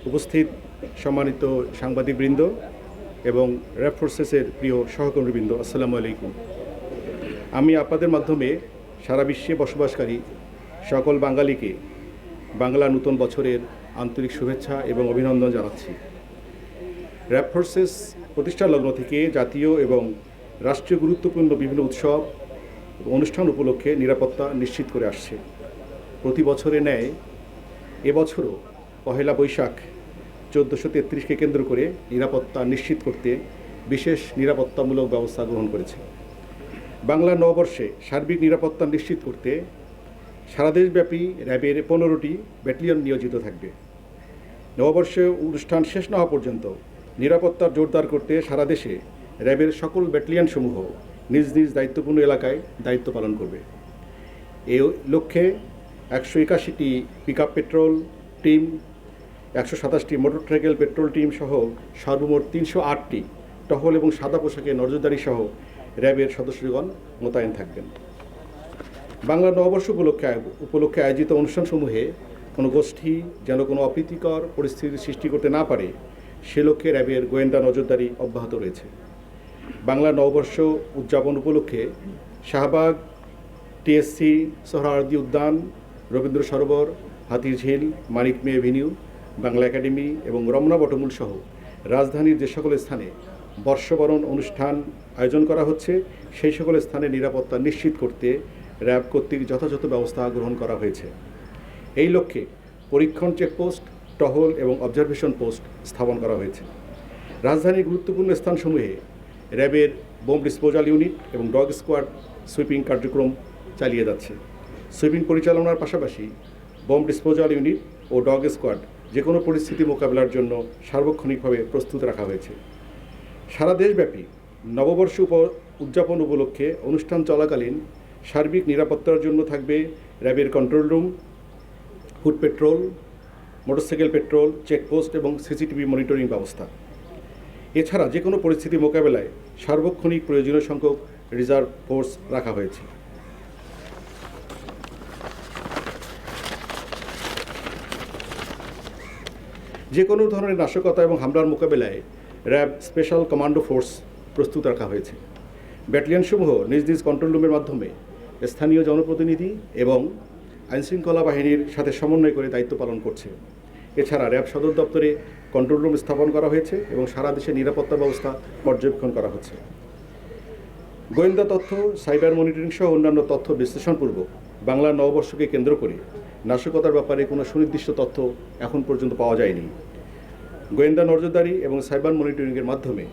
উপস্থিত সম্মানিত সাংবাদিকবৃন্দ এবং র্যাব ফোর্সেসের প্রিয় সহকর্মীবৃন্দ, আসসালামু আলাইকুম। আমি আপনাদের মাধ্যমে সারা বিশ্বে বসবাসকারী সকল বাঙালিকে বাংলা নূতন বছরের আন্তরিক শুভেচ্ছা এবং অভিনন্দন জানাচ্ছি। র্যাব ফোর্সেস প্রতিষ্ঠা লগ্ন থেকে জাতীয় এবং রাষ্ট্রীয় গুরুত্বপূর্ণ বিভিন্ন উৎসব এবং অনুষ্ঠান উপলক্ষে নিরাপত্তা নিশ্চিত করে আসছে। প্রতি বছরের ন্যায় এবছরও পহেলা বৈশাখ 1433কে কেন্দ্র করে নিরাপত্তা নিশ্চিত করতে বিশেষ নিরাপত্তামূলক ব্যবস্থা গ্রহণ করেছে। বাংলা নববর্ষে সার্বিক নিরাপত্তা নিশ্চিত করতে সারা দেশব্যাপী র্যাবের 15টি ব্যাটালিয়ন নিয়োজিত থাকবে। নববর্ষে অনুষ্ঠান শেষ না হওয়া পর্যন্ত নিরাপত্তা জোরদার করতে সারা দেশে র্যাবের সকল ব্যাটালিয়নসমূহ নিজ নিজ দায়িত্বপূর্ণ এলাকায় দায়িত্ব পালন করবে। এই লক্ষ্যে 181টি পিকআপ পেট্রোল টিম, 127টি মোটরসাইকেল পেট্রোল টিম সহ সর্বমোট 308টি টহল এবং সাদা পোশাকে নজরদারি সহ র্যাবের সদস্যগণ মোতায়েন থাকবেন। বাংলা নববর্ষ উপলক্ষে আয়োজিত অনুষ্ঠানসমূহে কোনো গোষ্ঠী যেন কোনো অপ্রীতিকর পরিস্থিতি সৃষ্টি করতে না পারে সে লক্ষ্যে র্যাবের গোয়েন্দা নজরদারি অব্যাহত রয়েছে। বাংলা নববর্ষ উদযাপন উপলক্ষে শাহবাগ, টিএসসি, সোহরাওয়ার্দী উদ্যান, রবীন্দ্র সরোবর, হাতিরঝিল, মানিক মে এভিনিউ, বাংলা একাডেমি এবং রমনা বটমূল সহ রাজধানীর যে সকল স্থানে বর্ষবরণ অনুষ্ঠান আয়োজন করা হচ্ছে সেই সকল স্থানে নিরাপত্তা নিশ্চিত করতে র্যাব কর্তৃক যথাযথ ব্যবস্থা গ্রহণ করা হয়েছে। এই লক্ষ্যে পরীক্ষণ চেকপোস্ট, টহল এবং অবজারভেশন পোস্ট স্থাপন করা হয়েছে। রাজধানীর গুরুত্বপূর্ণ স্থানসমূহে র্যাবের বোম ডিসপোজাল ইউনিট এবং ডগ স্কোয়াড সুইপিং কার্যক্রম চালিয়ে যাচ্ছে। সুইপিং পরিচালনার পাশাপাশি বোম ডিসপোজাল ইউনিট ও ডগ স্কোয়াড যে কোনো পরিস্থিতি মোকাবেলার জন্য সার্বক্ষণিকভাবে প্রস্তুত রাখা হয়েছে। সারা দেশব্যাপী নববর্ষ উদযাপন উপলক্ষে অনুষ্ঠান চলাকালীন সার্বিক নিরাপত্তার জন্য থাকবে র্যাবের control room, foot petrol, motorcycle petrol, checkpost এবং সিসিটিভি মনিটরিং ব্যবস্থা। এছাড়া যে কোনো পরিস্থিতি মোকাবেলায় সার্বক্ষণিক প্রয়োজনীয় সংখ্যক রিজার্ভ ফোর্স রাখা হয়েছে। যে কোনো ধরনের নাশকতা এবং হামলার মোকাবেলায় র্যাব স্পেশাল কমান্ডো ফোর্স প্রস্তুত রাখা হয়েছে। ব্যাটালিয়নসমূহ নিজ নিজ কন্ট্রোল রুমের মাধ্যমে স্থানীয় জনপ্রতিনিধি এবং আইনশৃঙ্খলা বাহিনীর সাথে সমন্বয় করে দায়িত্ব পালন করছে। এছাড়া র্যাব সদর দপ্তরে কন্ট্রোল রুম স্থাপন করা হয়েছে এবং সারা দেশে নিরাপত্তা ব্যবস্থা পর্যবেক্ষণ করা হচ্ছে। গোয়েন্দা তথ্য, সাইবার মনিটরিং সহ অন্যান্য তথ্য বিশ্লেষণপূর্বক বাংলা নববর্ষকে কেন্দ্র করে নাশকতার ব্যাপারে কোনো সুনির্দিষ্ট তথ্য এখন পর্যন্ত পাওয়া যায়নি। গোয়েন্দা নজরদারি এবং সাইবার মনিটরিংয়ের মাধ্যমে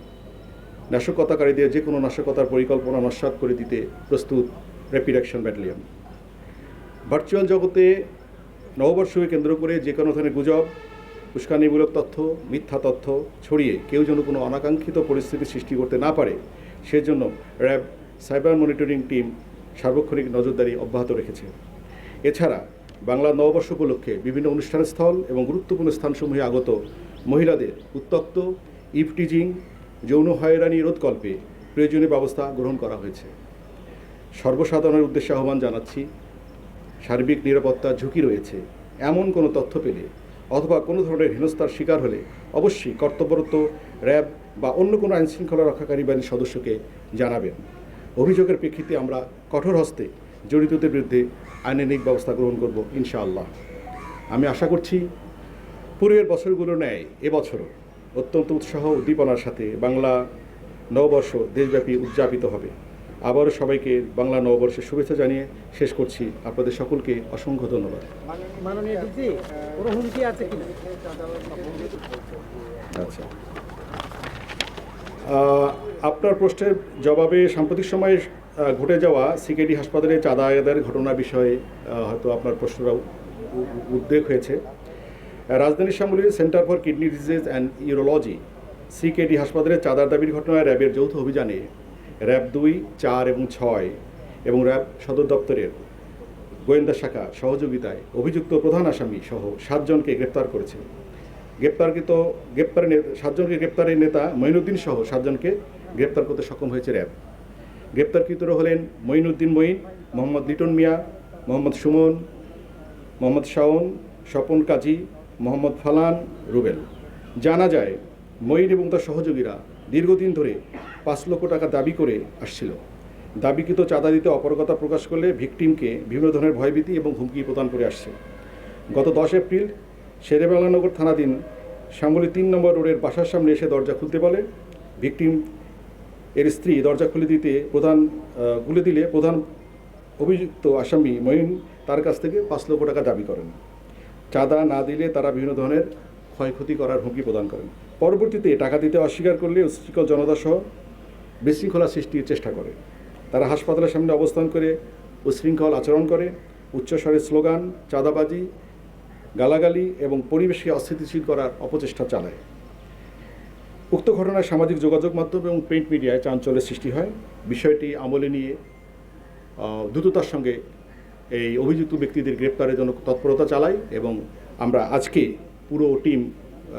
নাশকতাকারীদের যে কোনো নাশকতার পরিকল্পনা নস্যাৎ করে দিতে প্রস্তুত র্যাপিড অ্যাকশন ব্যাটালিয়ন। ভার্চুয়াল জগতে নববর্ষকে কেন্দ্র করে যে কোনো ধরনের গুজব, উস্কানিমূলক তথ্য, মিথ্যা তথ্য ছড়িয়ে কেউ যেন কোনো অনাকাঙ্ক্ষিত পরিস্থিতি সৃষ্টি করতে না পারে সেজন্য র্যাব সাইবার মনিটরিং টিম সার্বক্ষণিক নজরদারি অব্যাহত রেখেছে। এছাড়া বাংলা নববর্ষ উপলক্ষে বিভিন্ন অনুষ্ঠানস্থল এবং গুরুত্বপূর্ণ স্থানসমূহে আগত মহিলাদের উত্ত্যক্ত, ইভটিজিং, যৌন হয়রানি রোধকল্পে প্রয়োজনীয় ব্যবস্থা গ্রহণ করা হয়েছে। সর্বসাধারণের উদ্দেশ্যে আহ্বান জানাচ্ছি, সার্বিক নিরাপত্তা ঝুঁকি রয়েছে এমন কোনো তথ্য পেলে অথবা কোনো ধরনের হেনস্থার শিকার হলে অবশ্যই কর্তব্যরত র্যাব বা অন্য কোনো আইনশৃঙ্খলা রক্ষাকারী বাহিনীর সদস্যকে জানাবেন। অভিযোগের প্রেক্ষিতে আমরা কঠোর হস্তে জড়িতদের বিরুদ্ধে আইনানুগ ব্যবস্থা গ্রহণ করব ইনশাআল্লাহ। আমি আশা করছি পূর্বের বছরগুলোর ন্যায় এবছরও অত্যন্ত উৎসাহ উদ্দীপনার সাথে বাংলা নববর্ষ দেশব্যাপী উদযাপিত হবে। আবারও সবাইকে বাংলা নববর্ষের শুভেচ্ছা জানিয়ে শেষ করছি। আপনাদের সকলকে অসংখ্য ধন্যবাদ। আচ্ছা, আপনার প্রশ্নের জবাবে সাম্প্রতিক সময়ে ঘটে যাওয়া সিকেডি হাসপাতালে চাঁদা আদায়ের ঘটনা বিষয়ে হয়তো আপনার প্রশ্নটা উদ্বেগ হয়েছে। রাজধানীর সামগ্রী centre for kidney disease and urology CKD হাসপাতালে চাঁদার দাবির ঘটনায় র্যাবের যৌথ অভিযানে র্যাব 2, 4 এবং 6 এবং র্যাব সদর দপ্তরের গোয়েন্দা শাখা সহযোগিতায় অভিযুক্ত প্রধান আসামি সহ 7 জনকে গ্রেপ্তার করেছে। 7 জনকে গ্রেপ্তারের নেতা মঈনুদ্দিন সহ 7 জনকে গ্রেপ্তার করতে সক্ষম হয়েছে র্যাব। গ্রেপ্তারকৃতরা হলেন মঈনুদ্দিন মঈন, মোহাম্মদ লিটন মিয়া, মোহাম্মদ সুমন, মোহাম্মদ শাওন, স্বপন কাজী, মোহাম্মদ ফালান রুবেল। জানা যায় মঈন এবং তার সহযোগীরা দীর্ঘদিন ধরে 5 লক্ষ টাকা দাবি করে আসছিল। দাবিকৃত চাঁদা দিতে অপারগতা প্রকাশ করলে ভিকটিমকে বিভিন্ন ধরনের ভয়ভীতি এবং হুমকি প্রদান করে আসছে। গত 10 এপ্রিল শেরেবাংলানগর থানাধীন শ্যামলী 3 নম্বর রোডের বাসার সামনে এসে দরজা খুলতে বলে। ভিকটিম এর স্ত্রী দরজা খুলে দিলে প্রধান অভিযুক্ত আসামি মঈন তার কাছ থেকে 5 লক্ষ টাকা দাবি করেন। চাঁদা না দিলে তারা বিভিন্ন ধরনের ক্ষয়ক্ষতি করার হুমকি প্রদান করেন। পরবর্তীতে টাকা দিতে অস্বীকার করলে উচ্ছৃঙ্খল জনতাসহ বিশৃঙ্খলা সৃষ্টির চেষ্টা করে। তারা হাসপাতালের সামনে অবস্থান করে উচ্ছৃঙ্খল আচরণ করে, উচ্চস্বরে স্লোগান, চাঁদাবাজি, গালাগালি এবং পরিবেশকে অস্থিতিশীল করার অপচেষ্টা চালায়। উক্ত ঘটনায় সামাজিক যোগাযোগ মাধ্যম এবং প্রিন্ট মিডিয়ায় চাঞ্চল্যের সৃষ্টি হয়। বিষয়টি আমলে নিয়ে দ্রুততার সঙ্গে এই অভিযুক্ত ব্যক্তিদের গ্রেপ্তারের জন্য তৎপরতা চালাই এবং আমরা আজকে পুরো টিম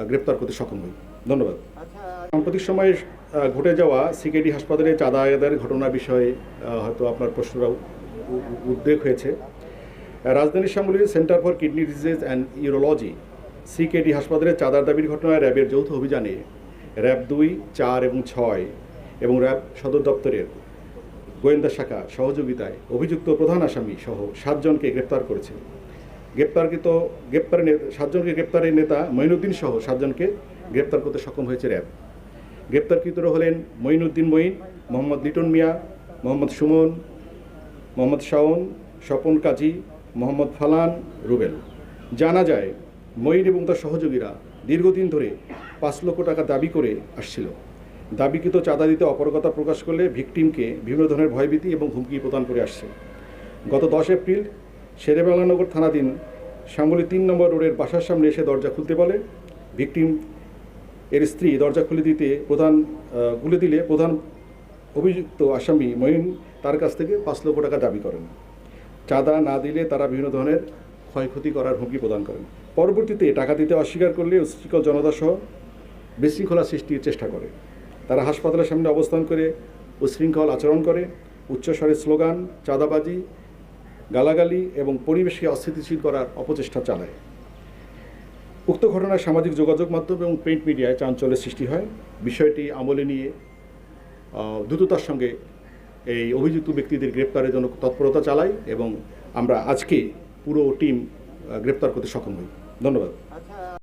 গ্রেপ্তার করতে সক্ষম হই। ধন্যবাদ। সাম্প্রতিক সময়ে ঘটে যাওয়া সিকেডি হাসপাতালে চাঁদা আদায়ের ঘটনার বিষয়ে হয়তো আপনার প্রশ্নটা উদ্বেগ হয়েছে। রাজধানীর শ্যামলীর centre for kidney disease and urology CKD হাসপাতালে চাঁদার দাবির ঘটনায় র্যাবের যৌথ অভিযানে র্যাব 2, 4 এবং 6 এবং র্যাব সদর দপ্তরের গোয়েন্দা শাখা সহযোগিতায় অভিযুক্ত প্রধান আসামি সহ 7 জনকে গ্রেপ্তার করেছে। 7 জনকে গ্রেপ্তারের নেতা মঈনুদ্দিন সহ 7 জনকে গ্রেপ্তার করতে সক্ষম হয়েছে র্যাব। গ্রেপ্তারকৃতরা হলেন মঈনুদ্দিন মঈন, মোহাম্মদ লিটন মিয়া, মোহাম্মদ সুমন, মোহাম্মদ শাওন, স্বপন কাজী, মোহাম্মদ ফালান রুবেল। জানা যায় মঈন এবং তার সহযোগীরা দীর্ঘদিন ধরে 5 লক্ষ টাকা দাবি করে আসছিল। দাবিকৃত চাঁদা দিতে অপারগতা প্রকাশ করলে ভিকটিমকে বিভিন্ন ধরনের ভয়ভীতি এবং হুমকি প্রদান করে আসছে। গত 10 এপ্রিল শেরেবাংলানগর থানাধীন শ্যামলী 3 নম্বর রোডের বাসার সামনে এসে দরজা খুলতে বলে। ভিকটিম এর স্ত্রী দরজা খুলে দিলে প্রধান অভিযুক্ত আসামি মঈন তার কাছ থেকে 5 লক্ষ টাকা দাবি করেন। চাঁদা না দিলে তারা বিভিন্ন ধরনের ক্ষয়ক্ষতি করার হুমকি প্রদান করেন। পরবর্তীতে টাকা দিতে অস্বীকার করলে উচ্ছৃঙ্খল জনতাসহ বিশৃঙ্খলা সৃষ্টির চেষ্টা করে। তারা হাসপাতালের সামনে অবস্থান করে উচ্ছৃঙ্খল আচরণ করে, উচ্চস্বরে স্লোগান, চাঁদাবাজি, গালাগালি এবং পরিবেশকে অস্থিতিশীল করার অপচেষ্টা চালায়। উক্ত ঘটনায় সামাজিক যোগাযোগ মাধ্যম এবং প্রিন্ট মিডিয়ায় চাঞ্চল্যের সৃষ্টি হয়। বিষয়টি আমলে নিয়ে দ্রুততার সঙ্গে এই অভিযুক্ত ব্যক্তিদের গ্রেপ্তারের জন্য তৎপরতা চালাই এবং আমরা আজকে পুরো টিম গ্রেপ্তার করতে সক্ষম হই। ধন্যবাদ।